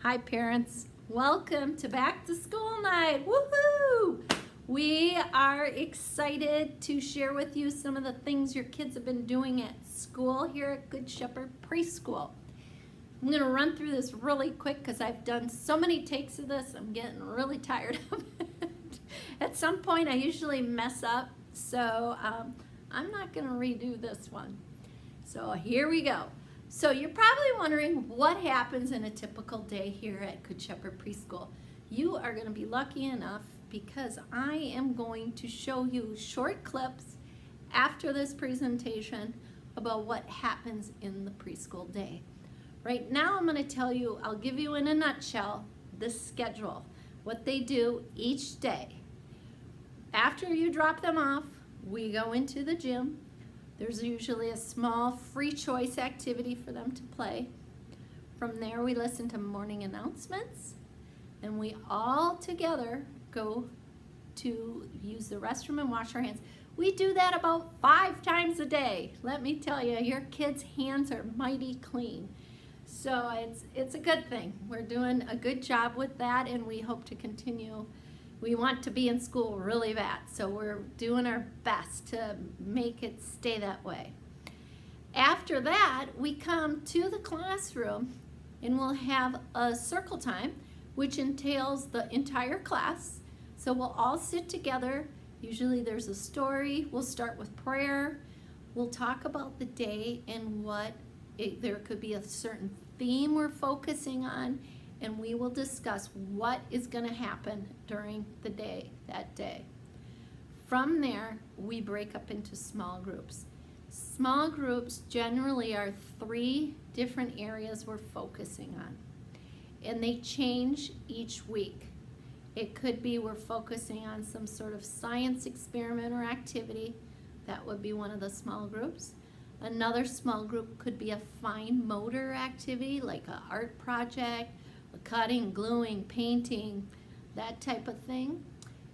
Hi parents, welcome to back to school night. Woohoo! We are excited to share with you some of the things your kids have been doing at school here at Good Shepherd Preschool. I'm going to run through this really quick because I've done so many takes of this. I'm getting really tired of it. At some point I usually mess up, so I'm not going to redo this one. So here we go. So you're probably wondering what happens in a typical day here at Good Shepherd Preschool. You are going to be lucky enough because I am going to show you short clips after this presentation about what happens in the preschool day. Right now I'm going to tell you, I'll give you in a nutshell the schedule, what they do each day. After you drop them off, we go into the gym. There's usually a small free choice activity for them to play. From there we listen to morning announcements and we all together go to use the restroom and wash our hands. We do that about 5 times a day. Let me tell you, your kids' hands are mighty clean. So it's a good thing. We're doing a good job with that and we hope to continue. We want to be in school really bad, so we're doing our best to make it stay that way. After that, we come to the classroom and we'll have a circle time, which entails the entire class. So we'll all sit together. Usually there's a story. We'll start with prayer. We'll talk about the day and there could be a certain theme we're focusing on, and we will discuss what is going to happen during the day, that day. From there, we break up into small groups. Small groups generally are 3 different areas we're focusing on, and they change each week. It could be we're focusing on some sort of science experiment or activity. That would be one of the small groups. Another small group could be a fine motor activity like an art project, cutting, gluing, painting, that type of thing.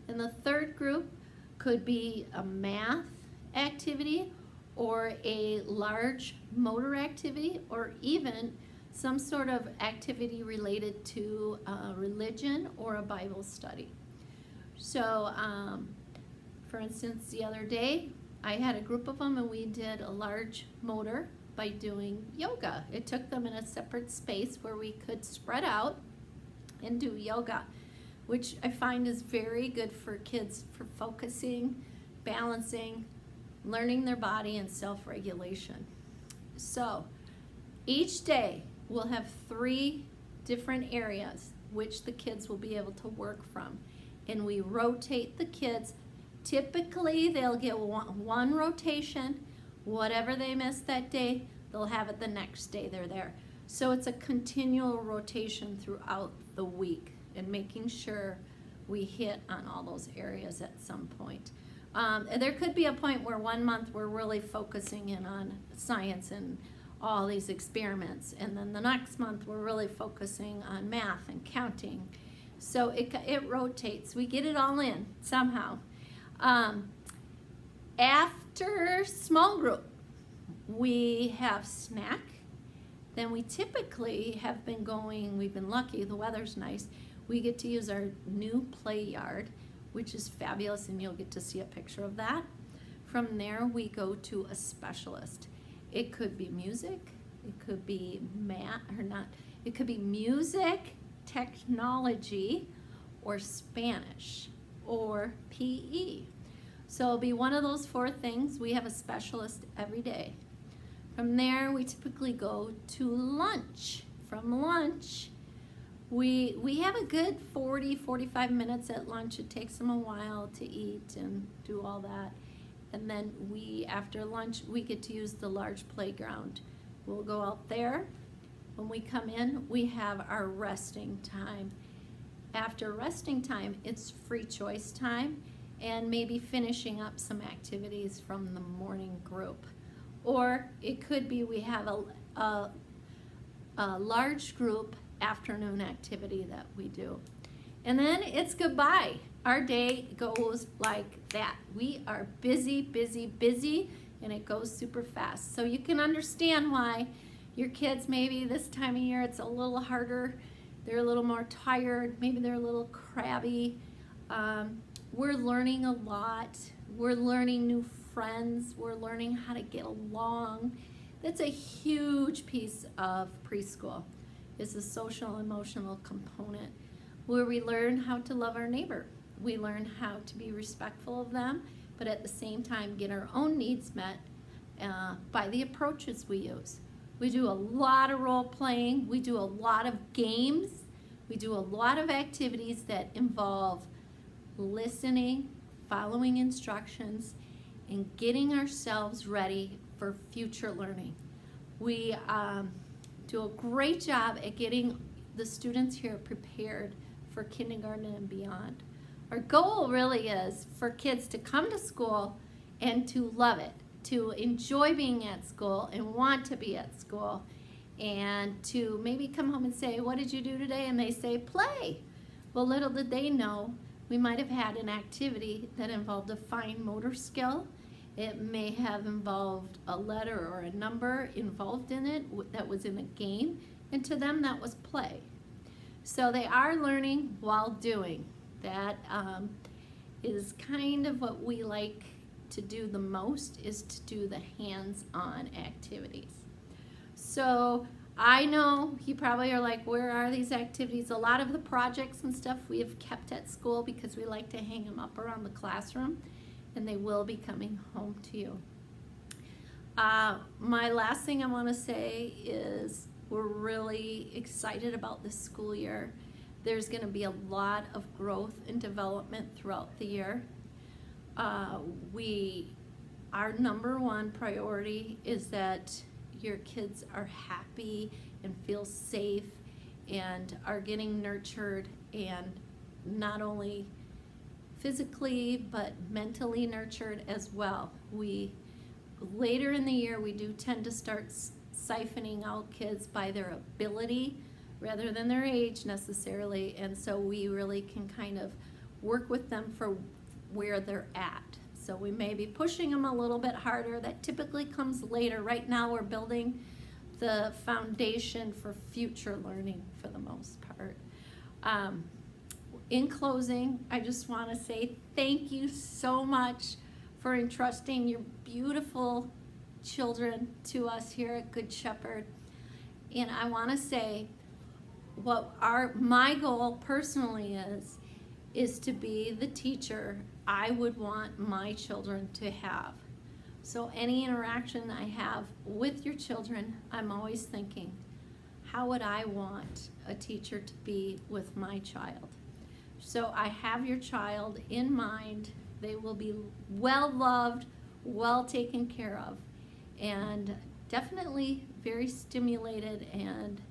And the third group could be a math activity or a large motor activity or even some sort of activity related to religion or a Bible study. So for instance, the other day I had a group of them and we did a large motor by doing yoga. It took them in a separate space where we could spread out and do yoga, which I find is very good for kids for focusing, balancing, learning their body, and self-regulation. So each day we'll have 3 different areas which the kids will be able to work from, and we rotate the kids. Typically they'll get one rotation. Whatever they miss that day, they'll have it the next day they're there. So it's a continual rotation throughout the week and making sure we hit on all those areas at some point. There could be a point where one month we're really focusing in on science and all these experiments, and then the next month we're really focusing on math and counting. So it rotates. We get it all in somehow. After small group, we have snack. Then we typically have been going, we've been lucky, the weather's nice. We get to use our new play yard, which is fabulous, and you'll get to see a picture of that. From there, we go to a specialist. It could be music, it could be it could be music, technology, or Spanish, or PE. So it'll be one of those 4 things. We have a specialist every day. From there, we typically go to lunch. From lunch, we have a good 40-45 minutes at lunch. It takes them a while to eat and do all that. And then after lunch, we get to use the large playground. We'll go out there. When we come in, we have our resting time. After resting time, it's free choice time and maybe finishing up some activities from the morning group. Or it could be we have a large group afternoon activity that we do. And then it's goodbye. Our day goes like that. We are busy, busy, busy, and it goes super fast. So you can understand why your kids, maybe this time of year, it's a little harder they're a little more tired, maybe they're a little crabby. We're learning a lot. We're learning new friends. We're learning how to get along. That's a huge piece of preschool, is the social emotional component, where we learn how to love our neighbor. We learn how to be respectful of them, but at the same time get our own needs met by the approaches we use. We do a lot of role playing. We do a lot of games. We do a lot of activities that involve listening, following instructions, and getting ourselves ready for future learning. We do a great job at getting the students here prepared for kindergarten and beyond. Our goal really is for kids to come to school and to love it, to enjoy being at school and want to be at school, and to maybe come home and say, what did you do today? And they say, play. Well, little did they know, we might have had an activity that involved a fine motor skill. It may have involved a letter or a number involved in it that was in a game, and to them that was play. So they are learning while doing. That is kind of what we like to do the most, is to do the hands-on activities. So I know you probably are like, where are these activities? A lot of the projects and stuff we have kept at school because we like to hang them up around the classroom, and they will be coming home to you. My last thing I want to say is we're really excited about this school year. There's going to be a lot of growth and development throughout the year. Our number one priority is that your kids are happy and feel safe and are getting nurtured, and not only physically but mentally nurtured as well. Later in the year we do tend to start siphoning out kids by their ability rather than their age necessarily, and so we really can kind of work with them for where they're at. So we may be pushing them a little bit harder. That typically comes later. Right now we're building the foundation for future learning for the most part. In closing, I just want to say thank you so much for entrusting your beautiful children to us here at Good Shepherd. And I want to say what my goal personally is to be the teacher I would want my children to have. So any interaction I have with your children, I'm always thinking, how would I want a teacher to be with my child? So I have your child in mind. They will be well loved, well taken care of, and definitely very stimulated and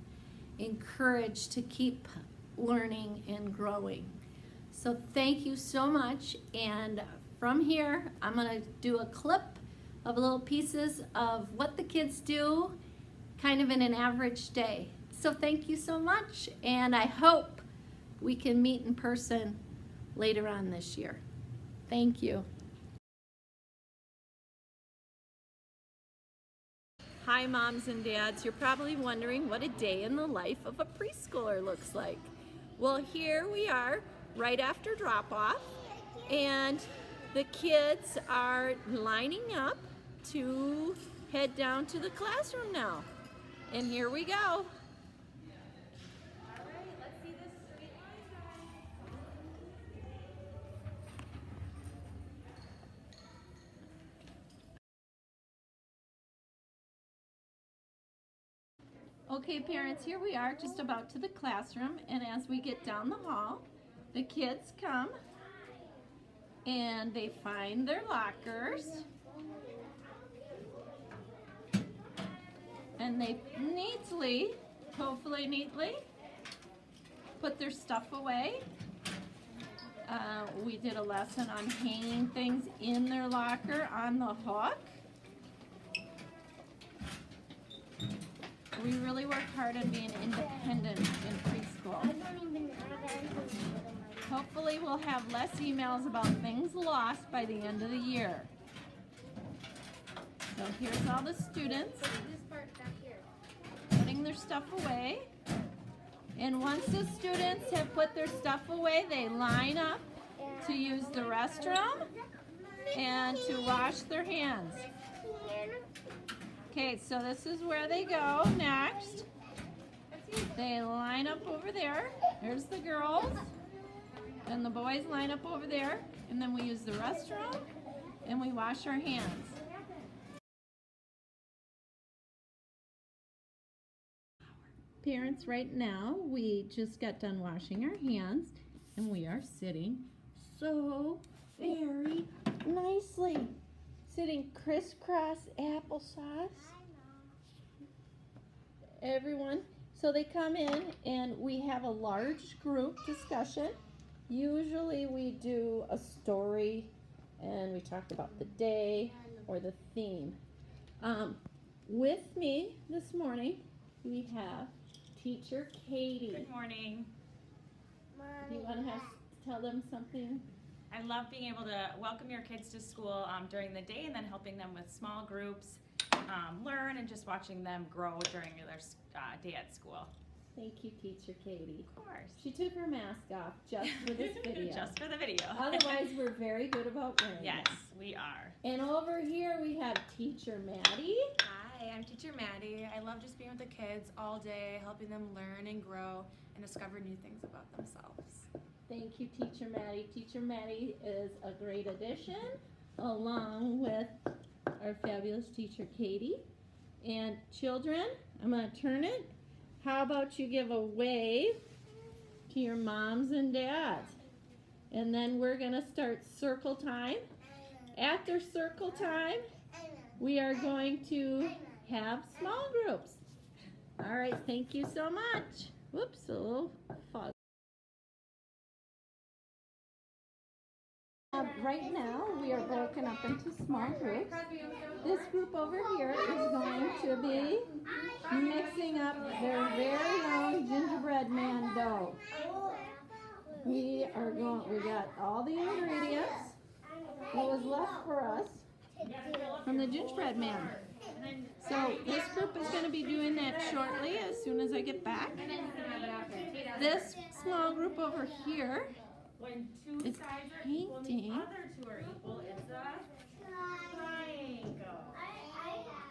encouraged to keep learning and growing. So thank you so much, and from here I'm going to do a clip of little pieces of what the kids do kind of in an average day. So thank you so much, and I hope we can meet in person later on this year. Thank you. Hi moms and dads, you're probably wondering what a day in the life of a preschooler looks like. Well, here we are right after drop-off, and the kids are lining up to head down to the classroom now. And here we go. Okay parents, here we are just about to the classroom, and as we get down the hall, the kids come and they find their lockers, and they neatly, hopefully neatly, put their stuff away. We did a lesson on hanging things in their locker on the hook. We really work hard on being independent in preschool. Hopefully we'll have less emails about things lost by the end of the year. So here's all the students putting their stuff away. And once the students have put their stuff away, they line up to use the restroom and to wash their hands. Okay, so this is where they go next. They line up over there. There's the girls. And the boys line up over there. And then we use the restroom and we wash our hands. Parents, right now, we just got done washing our hands and we are sitting so very nicely. Sitting crisscross applesauce. Everyone, so they come in and we have a large group discussion. Usually we do a story and we talk about the day or the theme. With me this morning, we have Teacher Katie. Good morning. Do you want to tell them something? I love being able to welcome your kids to school during the day and then helping them with small groups, learn, and just watching them grow during their day at school. Thank you, Teacher Katie. Of course. She took her mask off just for this video. Just for the video. Otherwise, we're very good about wearing Yes, them. we are. And over here we have Teacher Maddie. Hi, I'm Teacher Maddie. I love just being with the kids all day, helping them learn and grow and discover new things about themselves. Thank you, Teacher Maddie. Teacher Maddie is a great addition, along with our fabulous Teacher Katie. And children, I'm going to turn it. How about you give a wave to your moms and dads? And then we're going to start circle time. After circle time, we are going to have small groups. All right, thank you so much. Whoops, a little fuzz. Right now, we are broken up into small groups. This group over here is going to be mixing up their very own gingerbread man dough. We got all the ingredients that was left for us from the gingerbread man. So this group is going to be doing that shortly as soon as I get back. This small group over here When two is sides are equal and the painting. other two are equal, it's a triangle.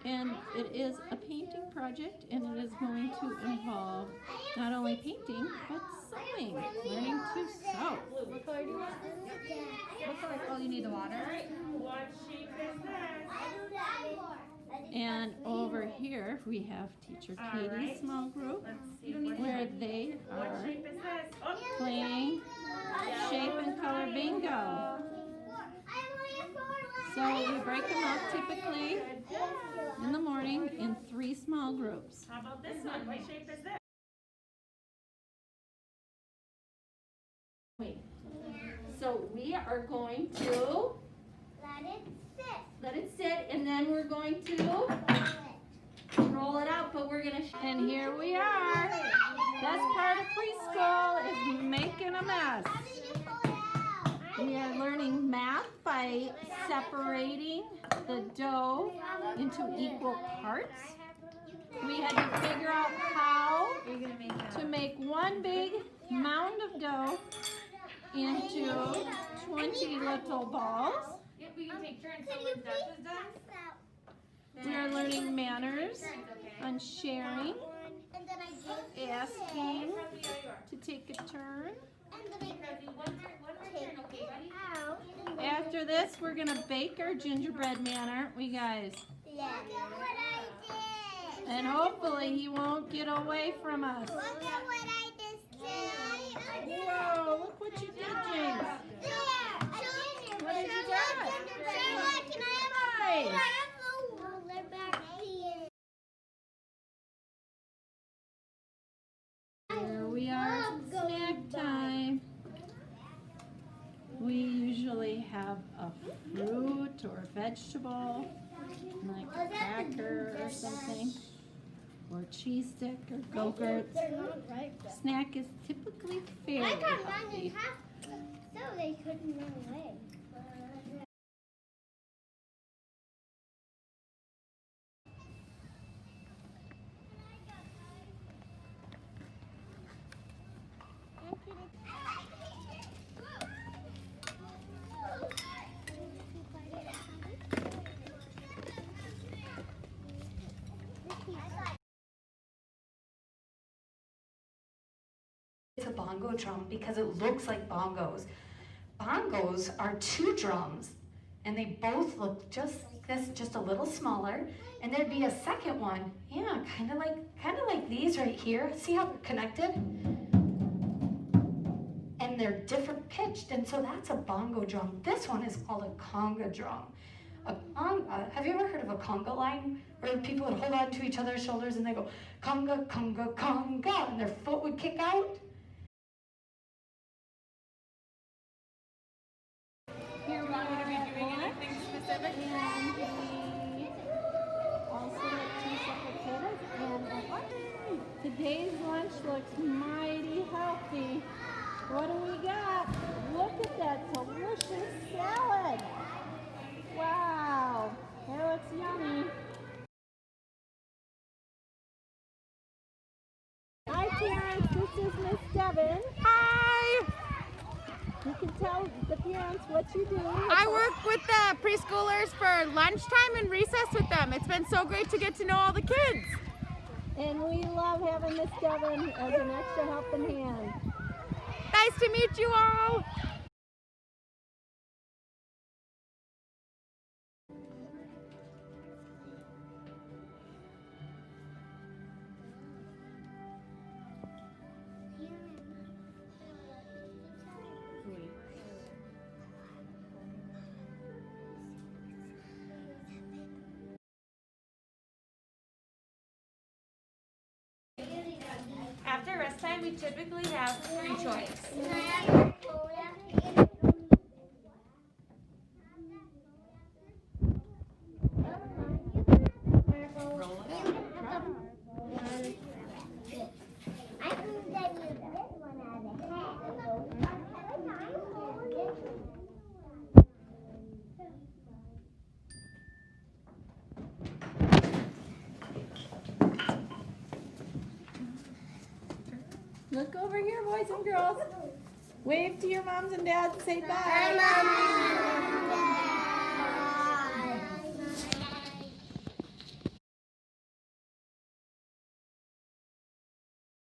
And it is a painting project, and it is going to involve not only painting, but sewing, learning to sew. What color do you want? What color? Oh, you need the water? What shape is this? And over here, we have Teacher Katie's Alright. small group, Let's see. where they What are shape is this? Oh, playing shape and color bingo. So we break them up typically in the morning in 3 small groups. how about this one? What shape is this? So we are going to let it sit, and then we're going to roll it out, but we're gonna, and here we are. Best part of preschool is making a mess. We are learning math by separating the dough into equal parts. We had to figure out how to make one big mound of dough into 20 little balls. We can take turns. So when Dutch is done, We are learning manners on sharing, asking to take a turn. After this, we're gonna bake our gingerbread man, aren't we, guys? Look at what I did. And hopefully he won't get away from us. Look at what I just did. Whoa, look what you did, James. What did you get? Charlotte, can I Nice. have a ruler back here? Here we are, snack time. We usually have a fruit or a vegetable, like a cracker or something, or a cheese stick or Go-Gurts. They're not right. Snack is typically I fairly got mine in healthy. half so they couldn't run away. bongo drum because it looks like bongos. Bongos are 2 drums, and they both look just this, just a little smaller. And there'd be a second one, yeah, kind of like these right here. See how they're connected? And they're different pitched, and so that's a bongo drum. This one is called a conga drum. A conga, have you ever heard of a conga line? Where people would hold on to each other's shoulders and they go, conga, conga, conga, and their foot would kick out? Here we are at lunch, and we also get 2 separate tables and a lunch. Today's lunch looks mighty healthy. What do we got? Look at that delicious salad. Wow, that looks yummy. Hi parents, this is Miss Devin. Hi! You can tell the parents what you do. I work with the preschoolers for lunchtime and recess with them. It's been so great to get to know all the kids. And we love having Miss Devin as an extra helping hand. Nice to meet you all. After rest time, we typically have 3 choices. I think that you this one as a hat. Look over here, boys and girls. Wave to your moms and dads and say bye. Bye, Mom.